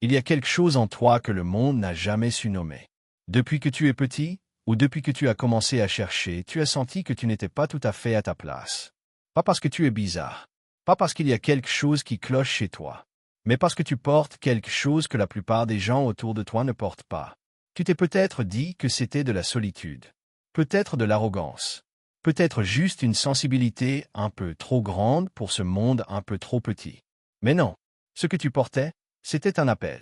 Il y a quelque chose en toi que le monde n'a jamais su nommer. Depuis que tu es petit, ou depuis que tu as commencé à chercher, tu as senti que tu n'étais pas tout à fait à ta place. Pas parce que tu es bizarre, pas parce qu'il y a quelque chose qui cloche chez toi, mais parce que tu portes quelque chose que la plupart des gens autour de toi ne portent pas. Tu t'es peut-être dit que c'était de la solitude, peut-être de l'arrogance, peut-être juste une sensibilité un peu trop grande pour ce monde un peu trop petit. Mais non, ce que tu portais, c'était un appel.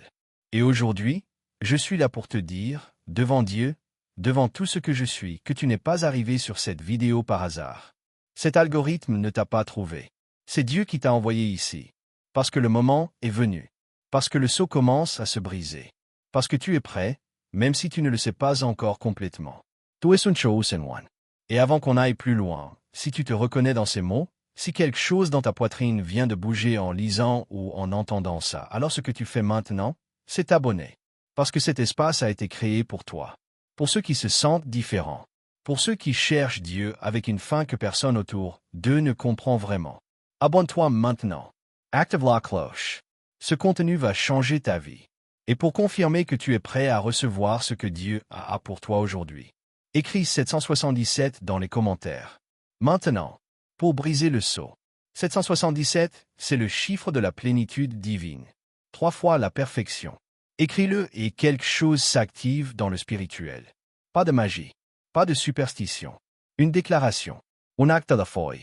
Et aujourd'hui, je suis là pour te dire, devant Dieu, devant tout ce que je suis, que tu n'es pas arrivé sur cette vidéo par hasard. Cet algorithme ne t'a pas trouvé. C'est Dieu qui t'a envoyé ici. Parce que le moment est venu. Parce que le seau commence à se briser. Parce que tu es prêt, même si tu ne le sais pas encore complètement. Tu es un chosen one. Et avant qu'on aille plus loin, si tu te reconnais dans ces mots, si quelque chose dans ta poitrine vient de bouger en lisant ou en entendant ça, alors ce que tu fais maintenant, c'est t'abonner. Parce que cet espace a été créé pour toi. Pour ceux qui se sentent différents. Pour ceux qui cherchent Dieu avec une fin que personne autour d'eux ne comprend vraiment. Abonne-toi maintenant. Active la cloche. Ce contenu va changer ta vie. Et pour confirmer que tu es prêt à recevoir ce que Dieu a pour toi aujourd'hui, écris 777 dans les commentaires. Maintenant, pour briser le sceau. 777, c'est le chiffre de la plénitude divine. 3 fois la perfection. Écris-le et quelque chose s'active dans le spirituel. Pas de magie. Pas de superstition. Une déclaration. Un acte de foi.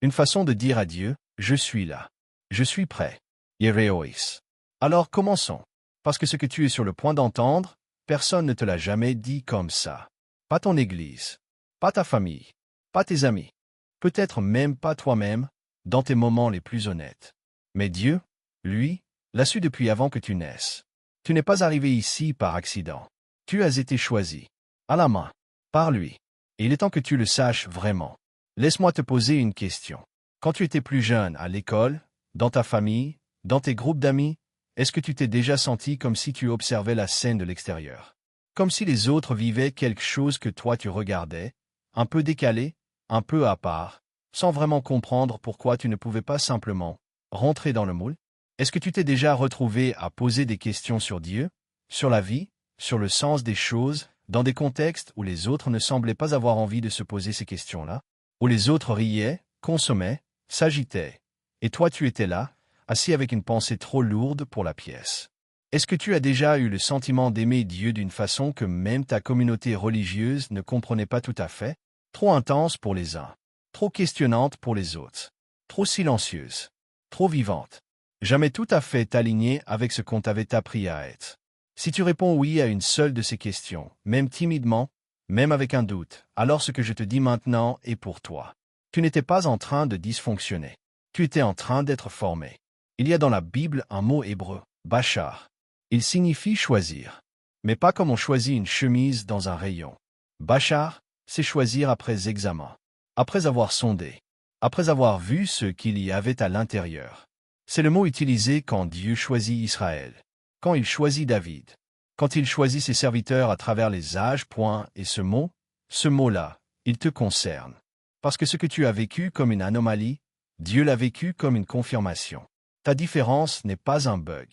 Une façon de dire à Dieu, je suis là. Je suis prêt. Yereois. Alors commençons. Parce que ce que tu es sur le point d'entendre, personne ne te l'a jamais dit comme ça. Pas ton église. Pas ta famille. Pas tes amis. Peut-être même pas toi-même, dans tes moments les plus honnêtes. Mais Dieu, lui, l'a su depuis avant que tu naisses. Tu n'es pas arrivé ici par accident. Tu as été choisi. À la main. Par lui. Et il est temps que tu le saches vraiment. Laisse-moi te poser une question. Quand tu étais plus jeune, à l'école, dans ta famille, dans tes groupes d'amis, est-ce que tu t'es déjà senti comme si tu observais la scène de l'extérieur? Comme si les autres vivaient quelque chose que toi tu regardais, un peu décalé, un peu à part, sans vraiment comprendre pourquoi tu ne pouvais pas simplement rentrer dans le moule? Est-ce que tu t'es déjà retrouvé à poser des questions sur Dieu, sur la vie, sur le sens des choses, dans des contextes où les autres ne semblaient pas avoir envie de se poser ces questions-là, où les autres riaient, consommaient, s'agitaient, et toi tu étais là, assis avec une pensée trop lourde pour la pièce? Est-ce que tu as déjà eu le sentiment d'aimer Dieu d'une façon que même ta communauté religieuse ne comprenait pas tout à fait? Trop intense pour les uns, trop questionnante pour les autres, trop silencieuse, trop vivante, jamais tout à fait alignée avec ce qu'on t'avait appris à être. Si tu réponds oui à une seule de ces questions, même timidement, même avec un doute, alors ce que je te dis maintenant est pour toi. Tu n'étais pas en train de dysfonctionner. Tu étais en train d'être formé. Il y a dans la Bible un mot hébreu, bachar. Il signifie choisir. Mais pas comme on choisit une chemise dans un rayon. Bachar, c'est choisir après examen. Après avoir sondé. Après avoir vu ce qu'il y avait à l'intérieur. C'est le mot utilisé quand Dieu choisit Israël. Quand il choisit David. Quand il choisit ses serviteurs à travers les âges, et ce mot-là, il te concerne. Parce que ce que tu as vécu comme une anomalie, Dieu l'a vécu comme une confirmation. Ta différence n'est pas un bug.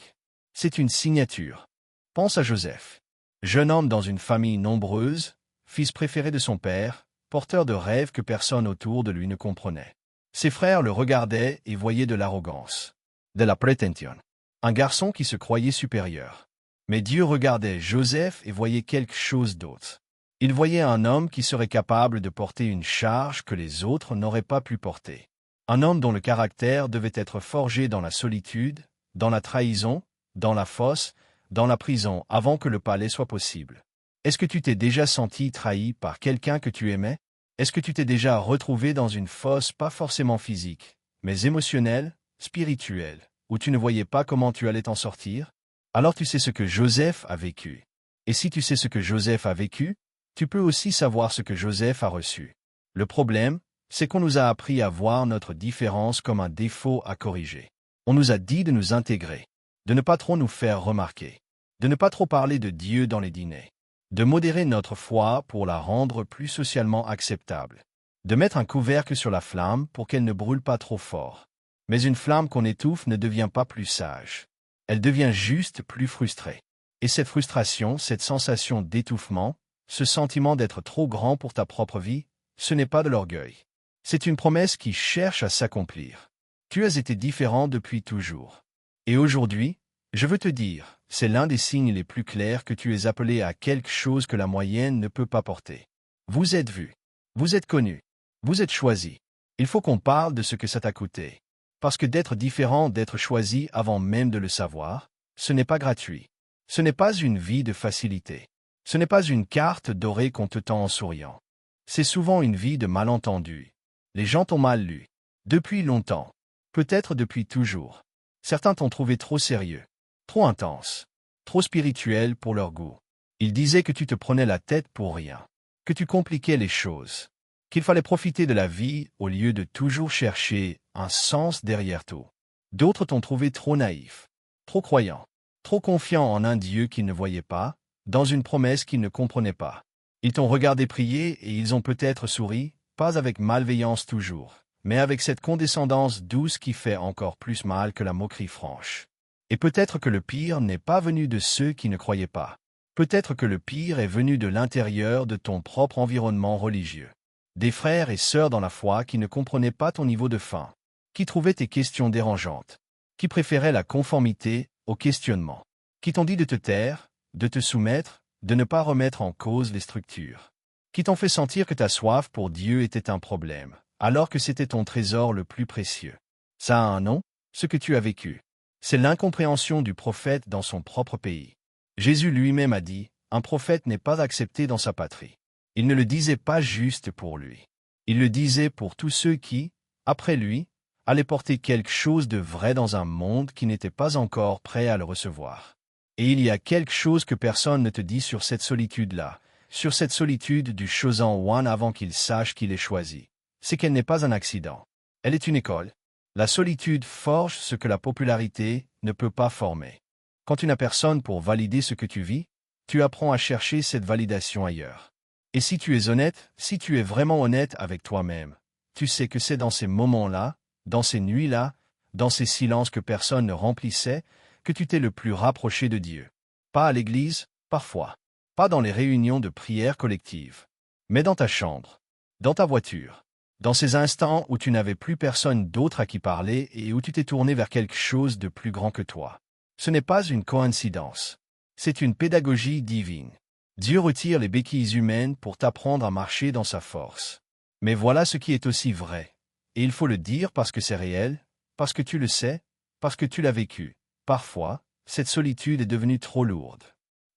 C'est une signature. Pense à Joseph. Jeune homme dans une famille nombreuse, fils préféré de son père, porteur de rêves que personne autour de lui ne comprenait. Ses frères le regardaient et voyaient de l'arrogance, de la prétention. Un garçon qui se croyait supérieur. Mais Dieu regardait Joseph et voyait quelque chose d'autre. Il voyait un homme qui serait capable de porter une charge que les autres n'auraient pas pu porter. Un homme dont le caractère devait être forgé dans la solitude, dans la trahison, dans la fosse, dans la prison, avant que le palais soit possible. Est-ce que tu t'es déjà senti trahi par quelqu'un que tu aimais? Est-ce que tu t'es déjà retrouvé dans une fosse pas forcément physique, mais émotionnelle, spirituelle, où tu ne voyais pas comment tu allais t'en sortir? Alors tu sais ce que Joseph a vécu. Et si tu sais ce que Joseph a vécu, tu peux aussi savoir ce que Joseph a reçu. Le problème, c'est qu'on nous a appris à voir notre différence comme un défaut à corriger. On nous a dit de nous intégrer, de ne pas trop nous faire remarquer, de ne pas trop parler de Dieu dans les dîners, de modérer notre foi pour la rendre plus socialement acceptable, de mettre un couvercle sur la flamme pour qu'elle ne brûle pas trop fort. Mais une flamme qu'on étouffe ne devient pas plus sage. Elle devient juste plus frustrée. Et cette frustration, cette sensation d'étouffement, ce sentiment d'être trop grand pour ta propre vie, ce n'est pas de l'orgueil. C'est une promesse qui cherche à s'accomplir. Tu as été différent depuis toujours. Et aujourd'hui, je veux te dire, c'est l'un des signes les plus clairs que tu es appelé à quelque chose que la moyenne ne peut pas porter. Vous êtes vu. Vous êtes connu. Vous êtes choisi. Il faut qu'on parle de ce que ça t'a coûté. Parce que d'être différent, d'être choisi avant même de le savoir, ce n'est pas gratuit. Ce n'est pas une vie de facilité. Ce n'est pas une carte dorée qu'on te tend en souriant. C'est souvent une vie de malentendus. Les gens t'ont mal lu. Depuis longtemps. Peut-être depuis toujours. Certains t'ont trouvé trop sérieux, trop intense, trop spirituel pour leur goût. Ils disaient que tu te prenais la tête pour rien, que tu compliquais les choses, qu'il fallait profiter de la vie au lieu de toujours chercher un sens derrière tout. D'autres t'ont trouvé trop naïf, trop croyant, trop confiant en un Dieu qu'ils ne voyaient pas, dans une promesse qu'ils ne comprenaient pas. Ils t'ont regardé prier et ils ont peut-être souri, pas avec malveillance toujours, mais avec cette condescendance douce qui fait encore plus mal que la moquerie franche. Et peut-être que le pire n'est pas venu de ceux qui ne croyaient pas. Peut-être que le pire est venu de l'intérieur de ton propre environnement religieux. Des frères et sœurs dans la foi qui ne comprenaient pas ton niveau de faim, qui trouvaient tes questions dérangeantes, qui préféraient la conformité au questionnement, qui t'ont dit de te taire, de te soumettre, de ne pas remettre en cause les structures, qui t'ont fait sentir que ta soif pour Dieu était un problème, alors que c'était ton trésor le plus précieux. Ça a un nom, ce que tu as vécu. C'est l'incompréhension du prophète dans son propre pays. Jésus lui-même a dit, un prophète n'est pas accepté dans sa patrie. Il ne le disait pas juste pour lui. Il le disait pour tous ceux qui, après lui, allaient porter quelque chose de vrai dans un monde qui n'était pas encore prêt à le recevoir. Et il y a quelque chose que personne ne te dit sur cette solitude-là, sur cette solitude du chosen one avant qu'il sache qu'il est choisi. C'est qu'elle n'est pas un accident. Elle est une école. La solitude forge ce que la popularité ne peut pas former. Quand tu n'as personne pour valider ce que tu vis, tu apprends à chercher cette validation ailleurs. Et si tu es honnête, si tu es vraiment honnête avec toi-même, tu sais que c'est dans ces moments-là, dans ces nuits-là, dans ces silences que personne ne remplissait, que tu t'es le plus rapproché de Dieu. Pas à l'église, parfois. Pas dans les réunions de prière collective. Mais dans ta chambre. Dans ta voiture. Dans ces instants où tu n'avais plus personne d'autre à qui parler et où tu t'es tourné vers quelque chose de plus grand que toi. Ce n'est pas une coïncidence. C'est une pédagogie divine. Dieu retire les béquilles humaines pour t'apprendre à marcher dans sa force. Mais voilà ce qui est aussi vrai. Et il faut le dire parce que c'est réel, parce que tu le sais, parce que tu l'as vécu. Parfois, cette solitude est devenue trop lourde.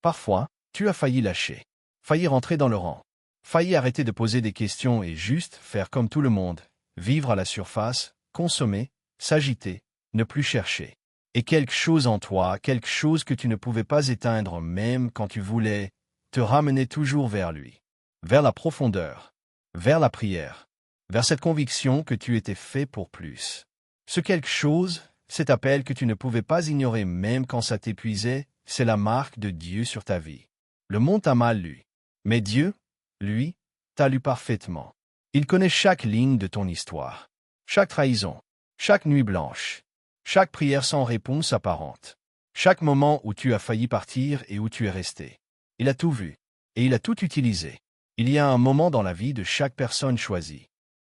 Parfois, tu as failli lâcher. Failli rentrer dans le rang. Failli arrêter de poser des questions et juste faire comme tout le monde. Vivre à la surface, consommer, s'agiter, ne plus chercher. Et quelque chose en toi, quelque chose que tu ne pouvais pas éteindre même quand tu voulais, te ramener toujours vers lui, vers la profondeur, vers la prière, vers cette conviction que tu étais fait pour plus. Ce quelque chose, cet appel que tu ne pouvais pas ignorer même quand ça t'épuisait, c'est la marque de Dieu sur ta vie. Le monde t'a mal lu, mais Dieu, lui, t'a lu parfaitement. Il connaît chaque ligne de ton histoire, chaque trahison, chaque nuit blanche, chaque prière sans réponse apparente, chaque moment où tu as failli partir et où tu es resté. Il a tout vu, et il a tout utilisé. Il y a un moment dans la vie de chaque personne choisie.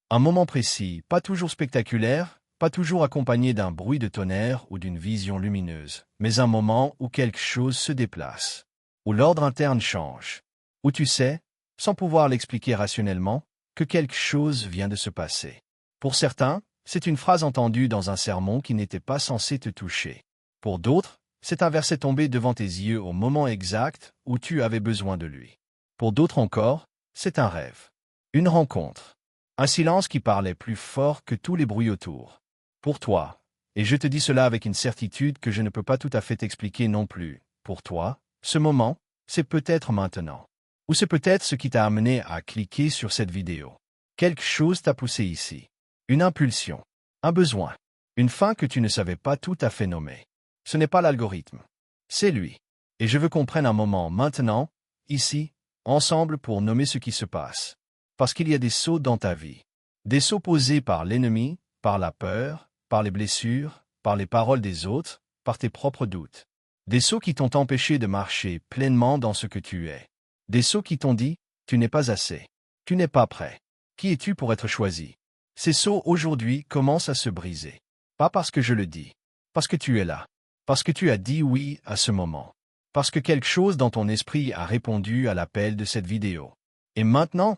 Un moment précis, pas toujours spectaculaire, pas toujours accompagné d'un bruit de tonnerre ou d'une vision lumineuse, mais un moment où quelque chose se déplace, où l'ordre interne change, où tu sais, sans pouvoir l'expliquer rationnellement, que quelque chose vient de se passer. Pour certains, c'est une phrase entendue dans un sermon qui n'était pas censé te toucher. Pour d'autres, c'est un verset tombé devant tes yeux au moment exact où tu avais besoin de lui. Pour d'autres encore, c'est un rêve. Une rencontre. Un silence qui parlait plus fort que tous les bruits autour. Pour toi, et je te dis cela avec une certitude que je ne peux pas tout à fait t'expliquer non plus, pour toi, ce moment, c'est peut-être maintenant. Ou c'est peut-être ce qui t'a amené à cliquer sur cette vidéo. Quelque chose t'a poussé ici. Une impulsion. Un besoin. Une faim que tu ne savais pas tout à fait nommer. Ce n'est pas l'algorithme. C'est lui. Et je veux qu'on prenne un moment maintenant, ici, ensemble pour nommer ce qui se passe. Parce qu'il y a des sauts dans ta vie. Des sauts posés par l'ennemi, par la peur, par les blessures, par les paroles des autres, par tes propres doutes. Des sauts qui t'ont empêché de marcher pleinement dans ce que tu es. Des sauts qui t'ont dit, tu n'es pas assez. Tu n'es pas prêt. Qui es-tu pour être choisi? Ces sauts aujourd'hui commencent à se briser. Pas parce que je le dis. Parce que tu es là. Parce que tu as dit oui à ce moment. Parce que quelque chose dans ton esprit a répondu à l'appel de cette vidéo. Et maintenant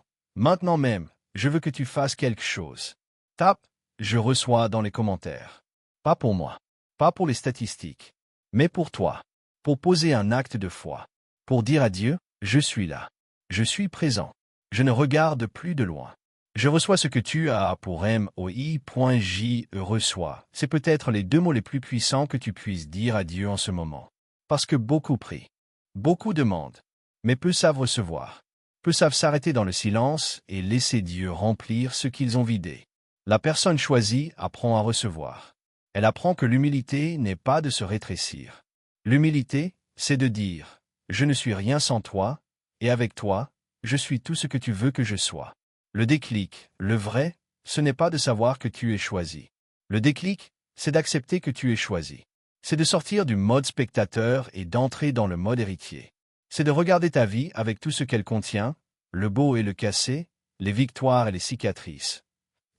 même, je veux que tu fasses quelque chose. Tape « Je reçois » dans les commentaires. Pas pour moi. Pas pour les statistiques. Mais pour toi. Pour poser un acte de foi. Pour dire à Dieu, je suis là. Je suis présent. Je ne regarde plus de loin. Je reçois ce que tu as pour moi.j reçois. C'est peut-être les deux mots les plus puissants que tu puisses dire à Dieu en ce moment. Parce que beaucoup prient. Beaucoup demandent. Mais peu savent recevoir. Peu savent s'arrêter dans le silence et laisser Dieu remplir ce qu'ils ont vidé. La personne choisie apprend à recevoir. Elle apprend que l'humilité n'est pas de se rétrécir. L'humilité, c'est de dire « Je ne suis rien sans toi, et avec toi, je suis tout ce que tu veux que je sois ». Le déclic, le vrai, ce n'est pas de savoir que tu es choisi. Le déclic, c'est d'accepter que tu es choisi. C'est de sortir du mode spectateur et d'entrer dans le mode héritier. C'est de regarder ta vie avec tout ce qu'elle contient, le beau et le cassé, les victoires et les cicatrices.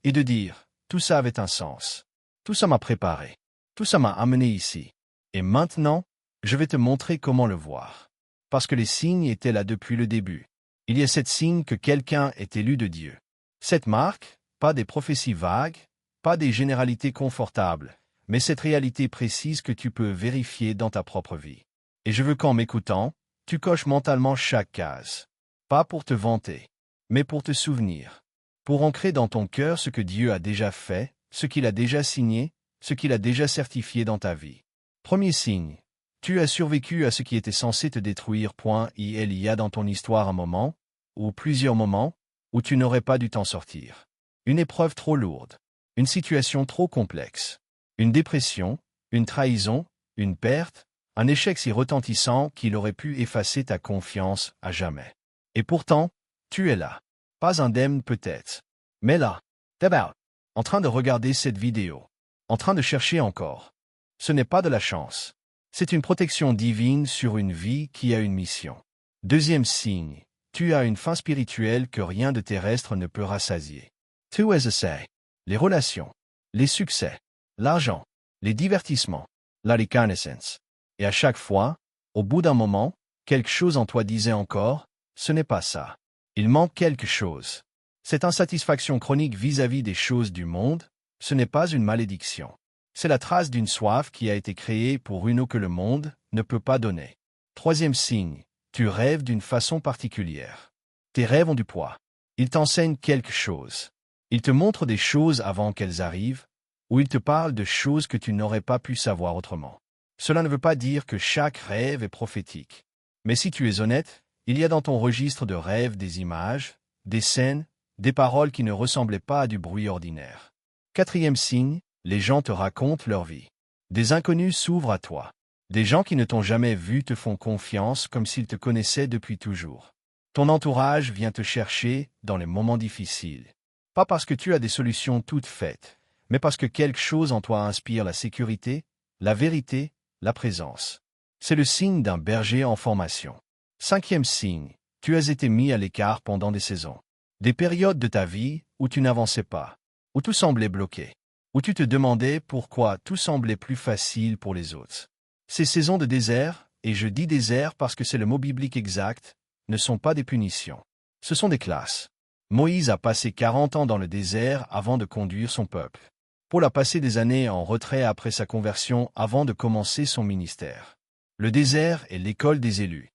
Et de dire, tout ça avait un sens. Tout ça m'a préparé. Tout ça m'a amené ici. Et maintenant, je vais te montrer comment le voir. Parce que les signes étaient là depuis le début. Il y a 7 signes que quelqu'un est élu de Dieu. 7 marques, pas des prophéties vagues, pas des généralités confortables, mais cette réalité précise que tu peux vérifier dans ta propre vie. Et je veux qu'en m'écoutant, tu coches mentalement chaque case. Pas pour te vanter, mais pour te souvenir. Pour ancrer dans ton cœur ce que Dieu a déjà fait, ce qu'il a déjà signé, ce qu'il a déjà certifié dans ta vie. Premier signe. Tu as survécu à ce qui était censé te détruire. Il y a dans ton histoire un moment, ou plusieurs moments, où tu n'aurais pas dû t'en sortir. Une épreuve trop lourde, une situation trop complexe, une dépression, une trahison, une perte, un échec si retentissant qu'il aurait pu effacer ta confiance à jamais. Et pourtant, tu es là. Pas indemne peut-être, mais là, d'abord, en train de regarder cette vidéo, en train de chercher encore. Ce n'est pas de la chance. C'est une protection divine sur une vie qui a une mission. Deuxième signe, tu as une faim spirituelle que rien de terrestre ne peut rassasier. Tu es assez. Les relations, les succès, l'argent, les divertissements, la reconnaissance. Et à chaque fois, au bout d'un moment, quelque chose en toi disait encore, ce n'est pas ça. Il manque quelque chose. Cette insatisfaction chronique vis-à-vis des choses du monde, ce n'est pas une malédiction. C'est la trace d'une soif qui a été créée pour une eau que le monde ne peut pas donner. Troisième signe, tu rêves d'une façon particulière. Tes rêves ont du poids. Ils t'enseignent quelque chose. Ils te montrent des choses avant qu'elles arrivent, ou ils te parlent de choses que tu n'aurais pas pu savoir autrement. Cela ne veut pas dire que chaque rêve est prophétique. Mais si tu es honnête, il y a dans ton registre de rêves des images, des scènes, des paroles qui ne ressemblaient pas à du bruit ordinaire. Quatrième signe, les gens te racontent leur vie. Des inconnus s'ouvrent à toi. Des gens qui ne t'ont jamais vu te font confiance comme s'ils te connaissaient depuis toujours. Ton entourage vient te chercher dans les moments difficiles. Pas parce que tu as des solutions toutes faites, mais parce que quelque chose en toi inspire la sécurité, la vérité, la présence. C'est le signe d'un berger en formation. Cinquième signe, tu as été mis à l'écart pendant des saisons. Des périodes de ta vie où tu n'avançais pas, où tout semblait bloqué, où tu te demandais pourquoi tout semblait plus facile pour les autres. Ces saisons de désert, et je dis désert parce que c'est le mot biblique exact, ne sont pas des punitions. Ce sont des classes. Moïse a passé 40 ans dans le désert avant de conduire son peuple. Paul a passé des années en retrait après sa conversion avant de commencer son ministère. Le désert est l'école des élus.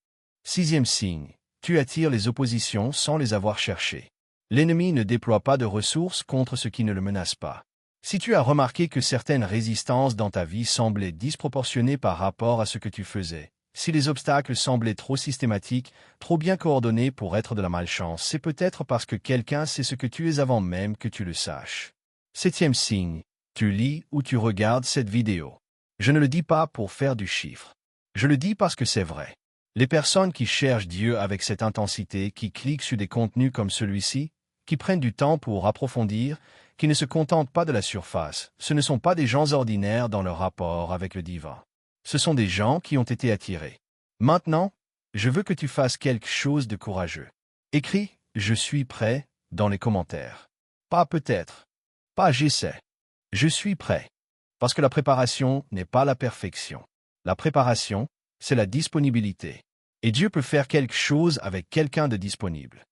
Sixième signe, tu attires les oppositions sans les avoir cherchées. L'ennemi ne déploie pas de ressources contre ce qui ne le menace pas. Si tu as remarqué que certaines résistances dans ta vie semblaient disproportionnées par rapport à ce que tu faisais, si les obstacles semblaient trop systématiques, trop bien coordonnés pour être de la malchance, c'est peut-être parce que quelqu'un sait ce que tu es avant même que tu le saches. Septième signe, tu lis ou tu regardes cette vidéo. Je ne le dis pas pour faire du chiffre. Je le dis parce que c'est vrai. Les personnes qui cherchent Dieu avec cette intensité, qui cliquent sur des contenus comme celui-ci, qui prennent du temps pour approfondir, qui ne se contentent pas de la surface, ce ne sont pas des gens ordinaires dans leur rapport avec le divin. Ce sont des gens qui ont été attirés. Maintenant, je veux que tu fasses quelque chose de courageux. Écris « Je suis prêt » dans les commentaires. Pas peut-être. Pas j'essaie. Je suis prêt. Parce que la préparation n'est pas la perfection. La préparation, c'est la disponibilité. Et Dieu peut faire quelque chose avec quelqu'un de disponible.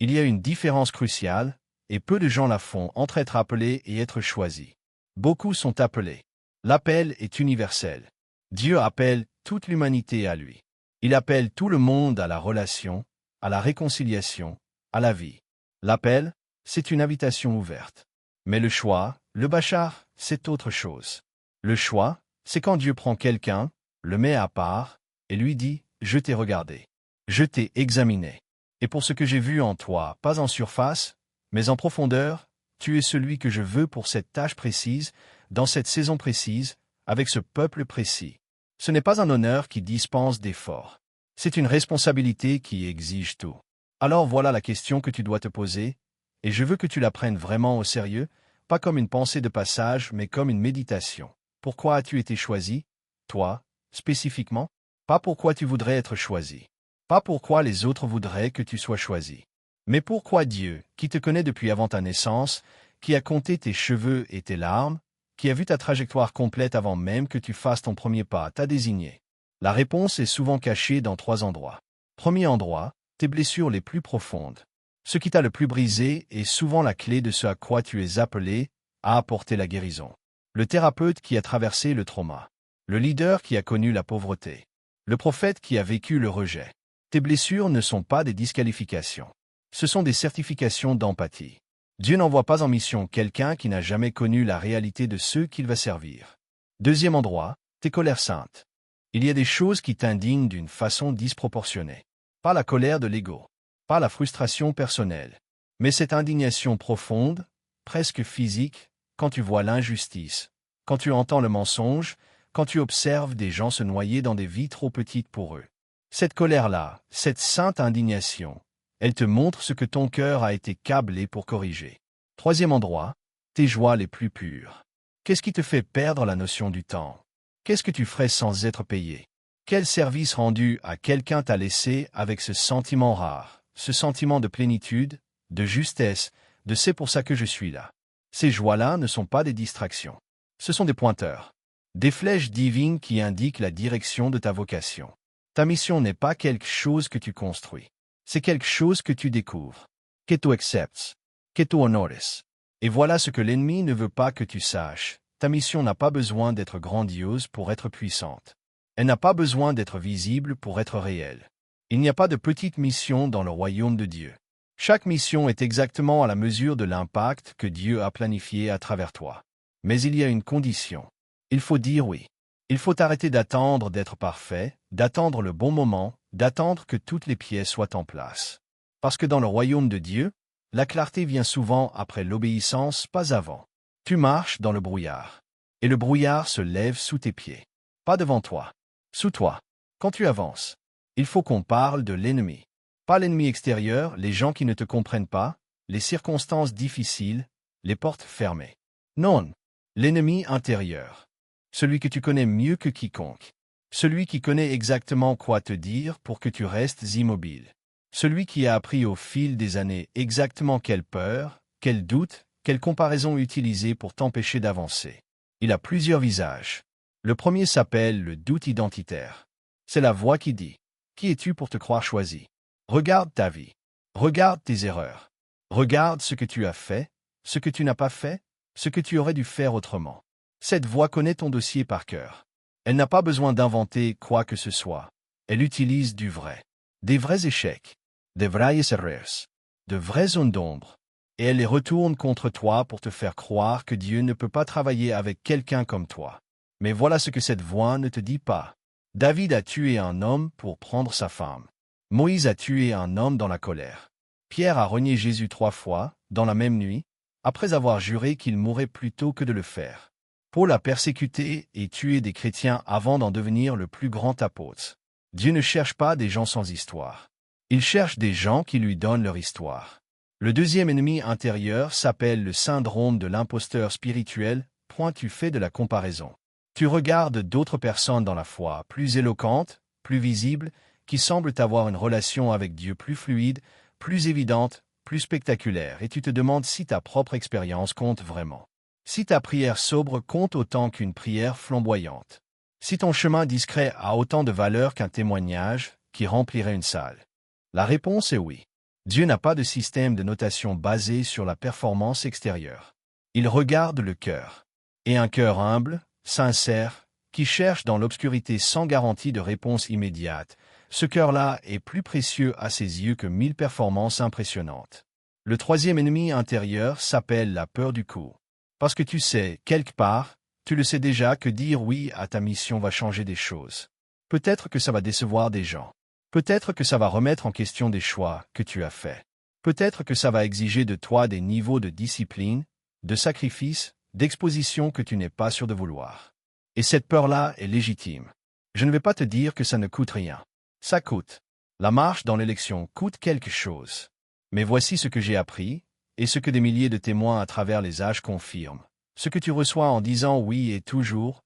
Il y a une différence cruciale, et peu de gens la font entre être appelés et être choisis. Beaucoup sont appelés. L'appel est universel. Dieu appelle toute l'humanité à lui. Il appelle tout le monde à la relation, à la réconciliation, à la vie. L'appel, c'est une invitation ouverte. Mais le choix, le bachar, c'est autre chose. Le choix, c'est quand Dieu prend quelqu'un, le met à part, et lui dit « Je t'ai regardé. Je t'ai examiné. Et pour ce que j'ai vu en toi, pas en surface, mais en profondeur, tu es celui que je veux pour cette tâche précise, dans cette saison précise, avec ce peuple précis. » Ce n'est pas un honneur qui dispense d'efforts. C'est une responsabilité qui exige tout. Alors voilà la question que tu dois te poser, et je veux que tu la prennes vraiment au sérieux, pas comme une pensée de passage, mais comme une méditation. Pourquoi as-tu été choisi, toi, spécifiquement? Pas pourquoi tu voudrais être choisi. Pas pourquoi les autres voudraient que tu sois choisi. Mais pourquoi Dieu, qui te connaît depuis avant ta naissance, qui a compté tes cheveux et tes larmes, qui a vu ta trajectoire complète avant même que tu fasses ton premier pas, t'a désigné? La réponse est souvent cachée dans 3 endroits. Premier endroit, tes blessures les plus profondes. Ce qui t'a le plus brisé est souvent la clé de ce à quoi tu es appelé à apporter la guérison. Le thérapeute qui a traversé le trauma. Le leader qui a connu la pauvreté. Le prophète qui a vécu le rejet. Tes blessures ne sont pas des disqualifications. Ce sont des certifications d'empathie. Dieu n'envoie pas en mission quelqu'un qui n'a jamais connu la réalité de ceux qu'il va servir. Deuxième endroit, tes colères saintes. Il y a des choses qui t'indignent d'une façon disproportionnée. Pas la colère de l'ego, pas la frustration personnelle, mais cette indignation profonde, presque physique, quand tu vois l'injustice, quand tu entends le mensonge, quand tu observes des gens se noyer dans des vies trop petites pour eux. Cette colère-là, cette sainte indignation, elle te montre ce que ton cœur a été câblé pour corriger. Troisième endroit, tes joies les plus pures. Qu'est-ce qui te fait perdre la notion du temps? Qu'est-ce que tu ferais sans être payé? Quel service rendu à quelqu'un t'a laissé avec ce sentiment rare, ce sentiment de plénitude, de justesse, de c'est pour ça que je suis là? Ces joies-là ne sont pas des distractions. Ce sont des pointeurs. Des flèches divines qui indiquent la direction de ta vocation. Ta mission n'est pas quelque chose que tu construis. C'est quelque chose que tu découvres, que tu acceptes, que tu honores. Et voilà ce que l'ennemi ne veut pas que tu saches. Ta mission n'a pas besoin d'être grandiose pour être puissante. Elle n'a pas besoin d'être visible pour être réelle. Il n'y a pas de petite mission dans le royaume de Dieu. Chaque mission est exactement à la mesure de l'impact que Dieu a planifié à travers toi. Mais il y a une condition. Il faut dire oui. Il faut arrêter d'attendre d'être parfait, d'attendre le bon moment, d'attendre que toutes les pièces soient en place. Parce que dans le royaume de Dieu, la clarté vient souvent après l'obéissance, pas avant. Tu marches dans le brouillard. Et le brouillard se lève sous tes pieds. Pas devant toi. Sous toi. Quand tu avances, il faut qu'on parle de l'ennemi. Pas l'ennemi extérieur, les gens qui ne te comprennent pas, les circonstances difficiles, les portes fermées. Non. L'ennemi intérieur. Celui que tu connais mieux que quiconque. Celui qui connaît exactement quoi te dire pour que tu restes immobile. Celui qui a appris au fil des années exactement quelle peur, quel doute, quelle comparaison utiliser pour t'empêcher d'avancer. Il a plusieurs visages. Le premier s'appelle le doute identitaire. C'est la voix qui dit « Qui es-tu pour te croire choisi ?» Regarde ta vie. Regarde tes erreurs. Regarde ce que tu as fait, ce que tu n'as pas fait, ce que tu aurais dû faire autrement. Cette voix connaît ton dossier par cœur. Elle n'a pas besoin d'inventer quoi que ce soit. Elle utilise du vrai. Des vrais échecs. Des vrais erreurs. De vraies zones d'ombre. Et elle les retourne contre toi pour te faire croire que Dieu ne peut pas travailler avec quelqu'un comme toi. Mais voilà ce que cette voix ne te dit pas. David a tué un homme pour prendre sa femme. Moïse a tué un homme dans la colère. Pierre a renié Jésus 3 fois, dans la même nuit, après avoir juré qu'il mourrait plutôt que de le faire. Paul a persécuté et tué des chrétiens avant d'en devenir le plus grand apôtre. Dieu ne cherche pas des gens sans histoire. Il cherche des gens qui lui donnent leur histoire. Le deuxième ennemi intérieur s'appelle le syndrome de l'imposteur spirituel. Tu fais de la comparaison. Tu regardes d'autres personnes dans la foi, plus éloquentes, plus visibles, qui semblent avoir une relation avec Dieu plus fluide, plus évidente, plus spectaculaire, et tu te demandes si ta propre expérience compte vraiment. Si ta prière sobre compte autant qu'une prière flamboyante. Si ton chemin discret a autant de valeur qu'un témoignage qui remplirait une salle. La réponse est oui. Dieu n'a pas de système de notation basé sur la performance extérieure. Il regarde le cœur. Et un cœur humble, sincère, qui cherche dans l'obscurité sans garantie de réponse immédiate, ce cœur-là est plus précieux à ses yeux que 1000 performances impressionnantes. Le troisième ennemi intérieur s'appelle la peur du coup. Parce que tu sais, quelque part, tu le sais déjà que dire oui à ta mission va changer des choses. Peut-être que ça va décevoir des gens. Peut-être que ça va remettre en question des choix que tu as faits. Peut-être que ça va exiger de toi des niveaux de discipline, de sacrifice, d'exposition que tu n'es pas sûr de vouloir. Et cette peur-là est légitime. Je ne vais pas te dire que ça ne coûte rien. Ça coûte. La marche dans l'élection coûte quelque chose. Mais voici ce que j'ai appris, et ce que des milliers de témoins à travers les âges confirment. Ce que tu reçois en disant oui est toujours,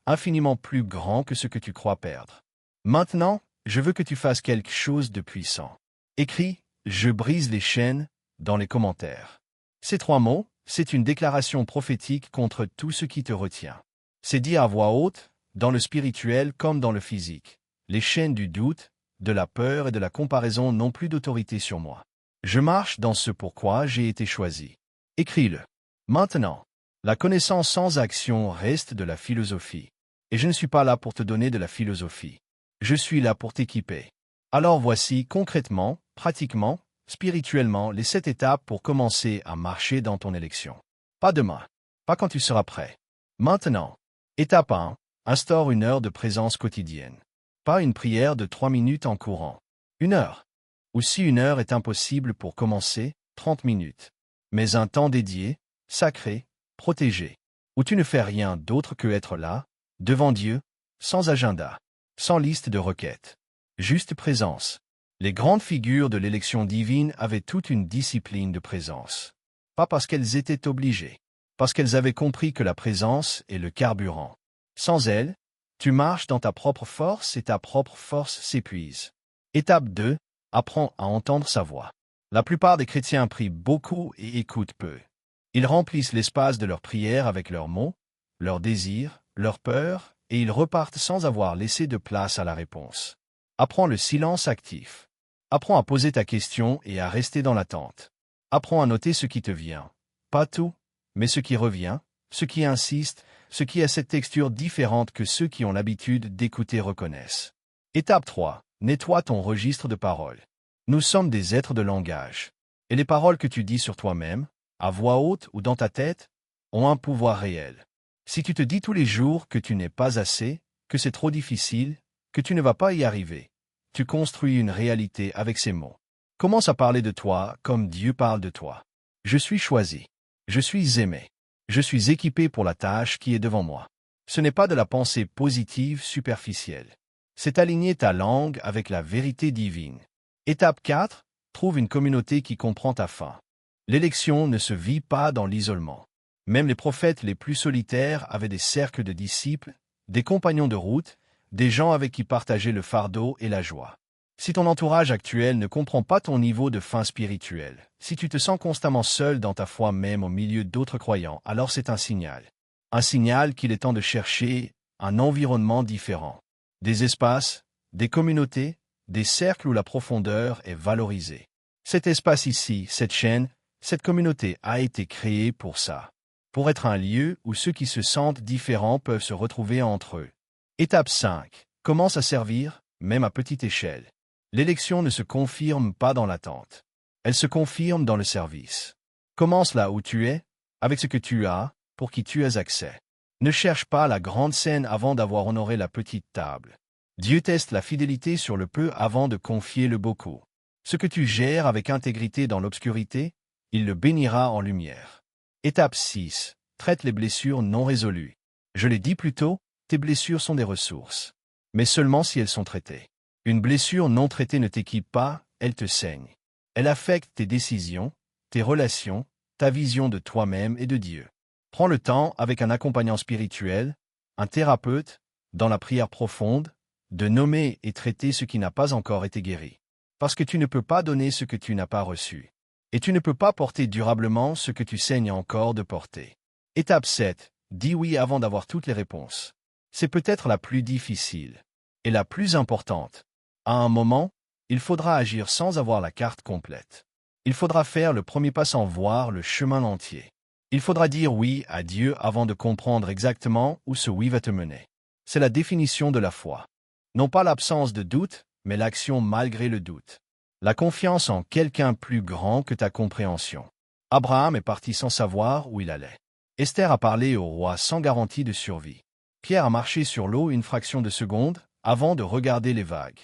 infiniment plus grand que ce que tu crois perdre. Maintenant, je veux que tu fasses quelque chose de puissant. Écris « Je brise les chaînes » dans les commentaires. Ces 3 mots, c'est une déclaration prophétique contre tout ce qui te retient. C'est dit à voix haute, dans le spirituel comme dans le physique. Les chaînes du doute, de la peur et de la comparaison n'ont plus d'autorité sur moi. Je marche dans ce pourquoi j'ai été choisi. Écris-le. Maintenant, la connaissance sans action reste de la philosophie. Et je ne suis pas là pour te donner de la philosophie. Je suis là pour t'équiper. Alors voici concrètement, pratiquement, spirituellement, les 7 étapes pour commencer à marcher dans ton élection. Pas demain. Pas quand tu seras prêt. Maintenant. Étape 1. Instaure une heure de présence quotidienne. Pas une prière de 3 minutes en courant. 1 heure. Ou si 1 heure est impossible pour commencer, 30 minutes. Mais un temps dédié, sacré, protégé. Où tu ne fais rien d'autre que être là, devant Dieu, sans agenda, sans liste de requêtes. Juste présence. Les grandes figures de l'élection divine avaient toute une discipline de présence. Pas parce qu'elles étaient obligées. Parce qu'elles avaient compris que la présence est le carburant. Sans elle, tu marches dans ta propre force et ta propre force s'épuise. Étape 2. Apprends à entendre sa voix. La plupart des chrétiens prient beaucoup et écoutent peu. Ils remplissent l'espace de leur prière avec leurs mots, leurs désirs, leurs peurs, et ils repartent sans avoir laissé de place à la réponse. Apprends le silence actif. Apprends à poser ta question et à rester dans l'attente. Apprends à noter ce qui te vient. Pas tout, mais ce qui revient, ce qui insiste, ce qui a cette texture différente que ceux qui ont l'habitude d'écouter reconnaissent. Étape 3. Nettoie ton registre de paroles. Nous sommes des êtres de langage. Et les paroles que tu dis sur toi-même, à voix haute ou dans ta tête, ont un pouvoir réel. Si tu te dis tous les jours que tu n'es pas assez, que c'est trop difficile, que tu ne vas pas y arriver, tu construis une réalité avec ces mots. Commence à parler de toi comme Dieu parle de toi. Je suis choisi. Je suis aimé. Je suis équipé pour la tâche qui est devant moi. Ce n'est pas de la pensée positive superficielle. C'est aligner ta langue avec la vérité divine. Étape 4. Trouve une communauté qui comprend ta faim. L'élection ne se vit pas dans l'isolement. Même les prophètes les plus solitaires avaient des cercles de disciples, des compagnons de route, des gens avec qui partager le fardeau et la joie. Si ton entourage actuel ne comprend pas ton niveau de faim spirituelle, si tu te sens constamment seul dans ta foi même au milieu d'autres croyants, alors c'est un signal. Un signal qu'il est temps de chercher un environnement différent. Des espaces, des communautés, des cercles où la profondeur est valorisée. Cet espace ici, cette chaîne, cette communauté a été créée pour ça. Pour être un lieu où ceux qui se sentent différents peuvent se retrouver entre eux. Étape 5. Commence à servir, même à petite échelle. L'élection ne se confirme pas dans l'attente. Elle se confirme dans le service. Commence là où tu es, avec ce que tu as, pour qui tu as accès. Ne cherche pas la grande scène avant d'avoir honoré la petite table. Dieu teste la fidélité sur le peu avant de confier le beaucoup. Ce que tu gères avec intégrité dans l'obscurité, il le bénira en lumière. Étape 6. Traite les blessures non résolues. Je l'ai dit plus tôt, tes blessures sont des ressources. Mais seulement si elles sont traitées. Une blessure non traitée ne t'équipe pas, elle te saigne. Elle affecte tes décisions, tes relations, ta vision de toi-même et de Dieu. Prends le temps, avec un accompagnant spirituel, un thérapeute, dans la prière profonde, de nommer et traiter ce qui n'a pas encore été guéri. Parce que tu ne peux pas donner ce que tu n'as pas reçu. Et tu ne peux pas porter durablement ce que tu saignes encore de porter. Étape 7. Dis oui avant d'avoir toutes les réponses. C'est peut-être la plus difficile. Et la plus importante. À un moment, il faudra agir sans avoir la carte complète. Il faudra faire le premier pas sans voir le chemin entier. Il faudra dire oui à Dieu avant de comprendre exactement où ce oui va te mener. C'est la définition de la foi. Non pas l'absence de doute, mais l'action malgré le doute. La confiance en quelqu'un plus grand que ta compréhension. Abraham est parti sans savoir où il allait. Esther a parlé au roi sans garantie de survie. Pierre a marché sur l'eau une fraction de seconde avant de regarder les vagues.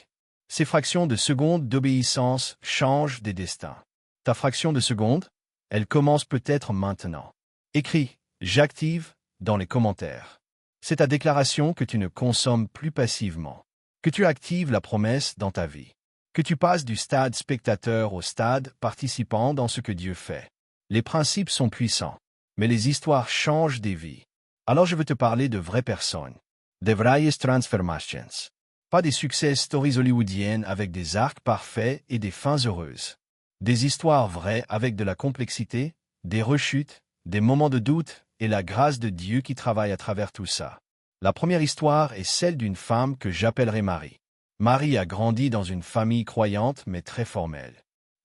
Ces fractions de seconde d'obéissance changent des destins. Ta fraction de seconde, elle commence peut-être maintenant. Écris « J'active » dans les commentaires. C'est ta déclaration que tu ne consommes plus passivement. Que tu actives la promesse dans ta vie. Que tu passes du stade spectateur au stade participant dans ce que Dieu fait. Les principes sont puissants, mais les histoires changent des vies. Alors je veux te parler de vraies personnes. Des vraies transformations. Pas des success stories hollywoodiennes avec des arcs parfaits et des fins heureuses. Des histoires vraies avec de la complexité, des rechutes, des moments de doute et la grâce de Dieu qui travaille à travers tout ça. La première histoire est celle d'une femme que j'appellerai Marie. Marie a grandi dans une famille croyante mais très formelle.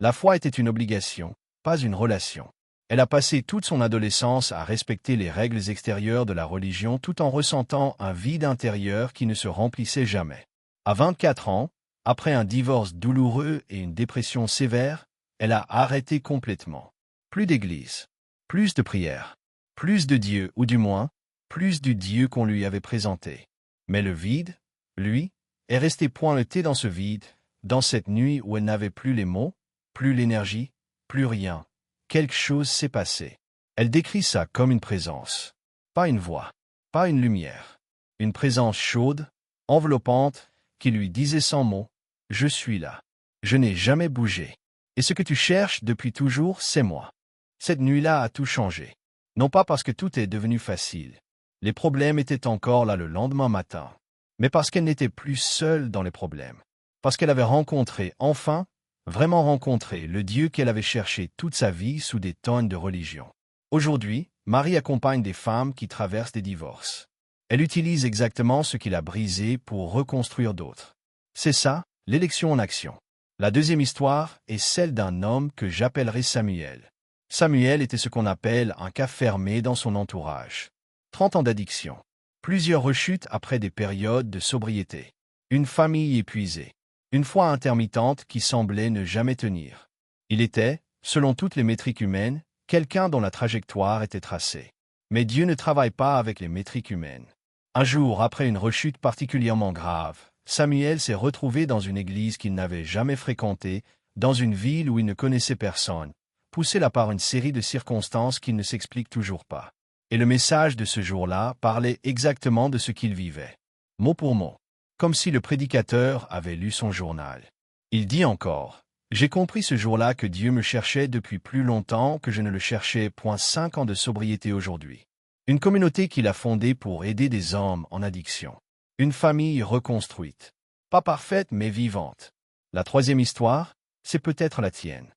La foi était une obligation, pas une relation. Elle a passé toute son adolescence à respecter les règles extérieures de la religion tout en ressentant un vide intérieur qui ne se remplissait jamais. À 24 ans, après un divorce douloureux et une dépression sévère, elle a arrêté complètement. Plus d'église, plus de prières, plus de Dieu ou du moins, plus du Dieu qu'on lui avait présenté. Mais le vide, lui, est resté pointé dans ce vide, dans cette nuit où elle n'avait plus les mots, plus l'énergie, plus rien. Quelque chose s'est passé. Elle décrit ça comme une présence. Pas une voix, pas une lumière. Une présence chaude, enveloppante, qui lui disait sans mots, « Je suis là. Je n'ai jamais bougé. Et ce que tu cherches depuis toujours, c'est moi. » Cette nuit-là a tout changé. Non pas parce que tout est devenu facile. Les problèmes étaient encore là le lendemain matin. Mais parce qu'elle n'était plus seule dans les problèmes. Parce qu'elle avait rencontré, enfin, vraiment rencontré le Dieu qu'elle avait cherché toute sa vie sous des tonnes de religion. Aujourd'hui, Marie accompagne des femmes qui traversent des divorces. Elle utilise exactement ce qu'il a brisé pour reconstruire d'autres. C'est ça, l'élection en action. La deuxième histoire est celle d'un homme que j'appellerai Samuel. Samuel était ce qu'on appelle un cas fermé dans son entourage. 30 ans d'addiction. Plusieurs rechutes après des périodes de sobriété. Une famille épuisée. Une foi intermittente qui semblait ne jamais tenir. Il était, selon toutes les métriques humaines, quelqu'un dont la trajectoire était tracée. Mais Dieu ne travaille pas avec les métriques humaines. Un jour, après une rechute particulièrement grave, Samuel s'est retrouvé dans une église qu'il n'avait jamais fréquentée, dans une ville où il ne connaissait personne, poussé là par une série de circonstances qu'il ne s'explique toujours pas. Et le message de ce jour-là parlait exactement de ce qu'il vivait. Mot pour mot. Comme si le prédicateur avait lu son journal. Il dit encore, « J'ai compris ce jour-là que Dieu me cherchait depuis plus longtemps que je ne le cherchais. 5 ans de sobriété aujourd'hui. Une communauté qu'il a fondée pour aider des hommes en addiction. Une famille reconstruite. Pas parfaite mais vivante. La troisième histoire, c'est peut-être la tienne.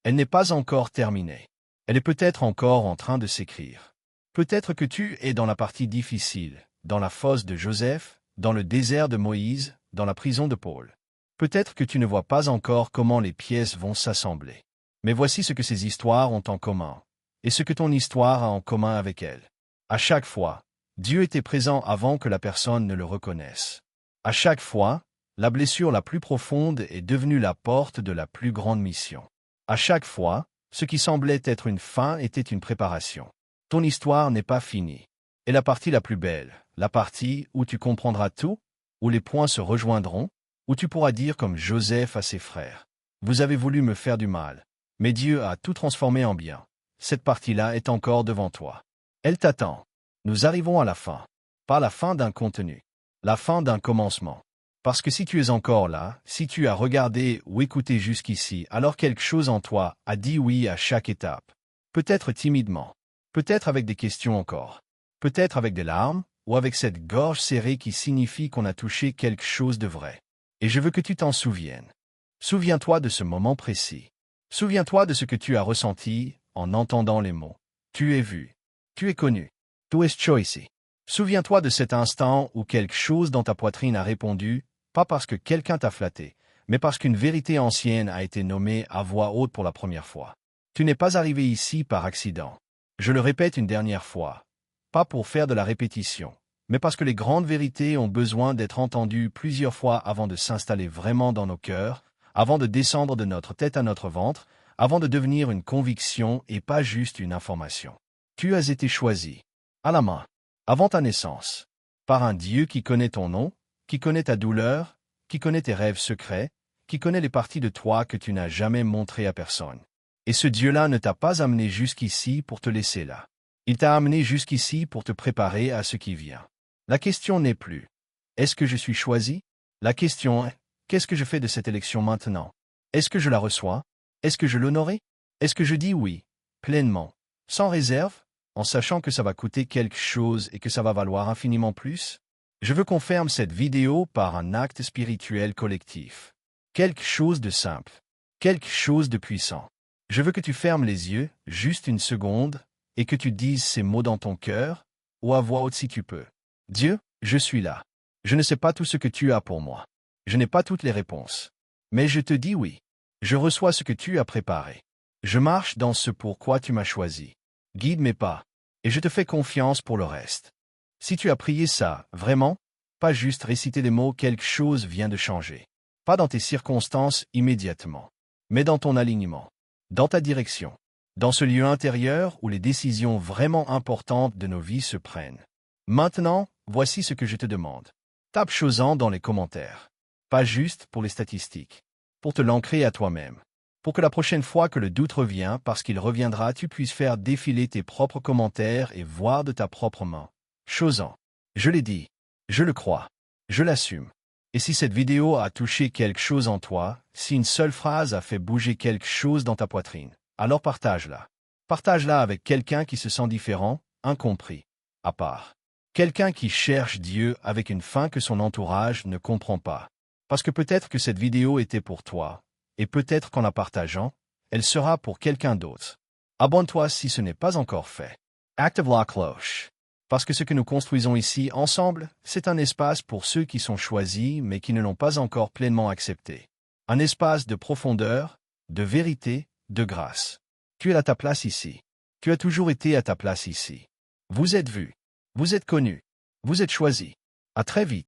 Elle n'est pas encore terminée. Elle est peut-être encore en train de s'écrire. Peut-être que tu es dans la partie difficile, dans la fosse de Joseph, dans le désert de Moïse, dans la prison de Paul. Peut-être que tu ne vois pas encore comment les pièces vont s'assembler. Mais voici ce que ces histoires ont en commun, et ce que ton histoire a en commun avec elles. À chaque fois, Dieu était présent avant que la personne ne le reconnaisse. À chaque fois, la blessure la plus profonde est devenue la porte de la plus grande mission. À chaque fois, ce qui semblait être une fin était une préparation. Ton histoire n'est pas finie. Et la partie la plus belle, la partie où tu comprendras tout, où les points se rejoindront, où tu pourras dire comme Joseph à ses frères, « Vous avez voulu me faire du mal, mais Dieu a tout transformé en bien. Cette partie-là est encore devant toi. Elle t'attend. » Nous arrivons à la fin. Pas la fin d'un contenu. La fin d'un commencement. Parce que si tu es encore là, si tu as regardé ou écouté jusqu'ici, alors quelque chose en toi a dit oui à chaque étape. Peut-être timidement. Peut-être avec des questions encore. Peut-être avec des larmes, ou avec cette gorge serrée qui signifie qu'on a touché quelque chose de vrai. Et je veux que tu t'en souviennes. Souviens-toi de ce moment précis. Souviens-toi de ce que tu as ressenti en entendant les mots. Tu es vu. Tu es connu. Tu es choisi. Souviens-toi de cet instant où quelque chose dans ta poitrine a répondu, pas parce que quelqu'un t'a flatté, mais parce qu'une vérité ancienne a été nommée à voix haute pour la première fois. Tu n'es pas arrivé ici par accident. Je le répète une dernière fois, pas pour faire de la répétition, mais parce que les grandes vérités ont besoin d'être entendues plusieurs fois avant de s'installer vraiment dans nos cœurs, avant de descendre de notre tête à notre ventre, avant de devenir une conviction et pas juste une information. Tu as été choisi, à la main, avant ta naissance, par un Dieu qui connaît ton nom, qui connaît ta douleur, qui connaît tes rêves secrets, qui connaît les parties de toi que tu n'as jamais montrées à personne. Et ce Dieu-là ne t'a pas amené jusqu'ici pour te laisser là. Il t'a amené jusqu'ici pour te préparer à ce qui vient. La question n'est plus « Est-ce que je suis choisi ?» La question est « Qu'est-ce que je fais de cette élection maintenant? Est-ce que je la reçois? Est-ce que je l'honore? Est-ce que je dis oui, pleinement, sans réserve, en sachant que ça va coûter quelque chose et que ça va valoir infiniment plus? Je veux qu'on ferme cette vidéo par un acte spirituel collectif. Quelque chose de simple. Quelque chose de puissant. Je veux que tu fermes les yeux, juste une seconde, et que tu dises ces mots dans ton cœur, ou à voix haute si tu peux. Dieu, je suis là. Je ne sais pas tout ce que tu as pour moi. Je n'ai pas toutes les réponses. Mais je te dis oui. Je reçois ce que tu as préparé. Je marche dans ce pourquoi tu m'as choisi. Guide mes pas, et je te fais confiance pour le reste. Si tu as prié ça, vraiment, pas juste réciter les mots, quelque chose vient de changer. Pas dans tes circonstances immédiatement, mais dans ton alignement, dans ta direction, dans ce lieu intérieur où les décisions vraiment importantes de nos vies se prennent. Maintenant, voici ce que je te demande. Tape Chosan dans les commentaires. Pas juste pour les statistiques, pour te l'ancrer à toi-même. Pour que la prochaine fois que le doute revient, parce qu'il reviendra, tu puisses faire défiler tes propres commentaires et voir de ta propre main. Chosan. Je l'ai dit. Je le crois. Je l'assume. Et si cette vidéo a touché quelque chose en toi, si une seule phrase a fait bouger quelque chose dans ta poitrine, alors partage-la. Partage-la avec quelqu'un qui se sent différent, incompris, à part. Quelqu'un qui cherche Dieu avec une faim que son entourage ne comprend pas. Parce que peut-être que cette vidéo était pour toi, et peut-être qu'en la partageant, elle sera pour quelqu'un d'autre. Abonne-toi si ce n'est pas encore fait. Active la cloche. Parce que ce que nous construisons ici ensemble, c'est un espace pour ceux qui sont choisis mais qui ne l'ont pas encore pleinement accepté. Un espace de profondeur, de vérité, de grâce. Tu es à ta place ici. Tu as toujours été à ta place ici. Vous êtes vu. Vous êtes connu. Vous êtes choisi. À très vite.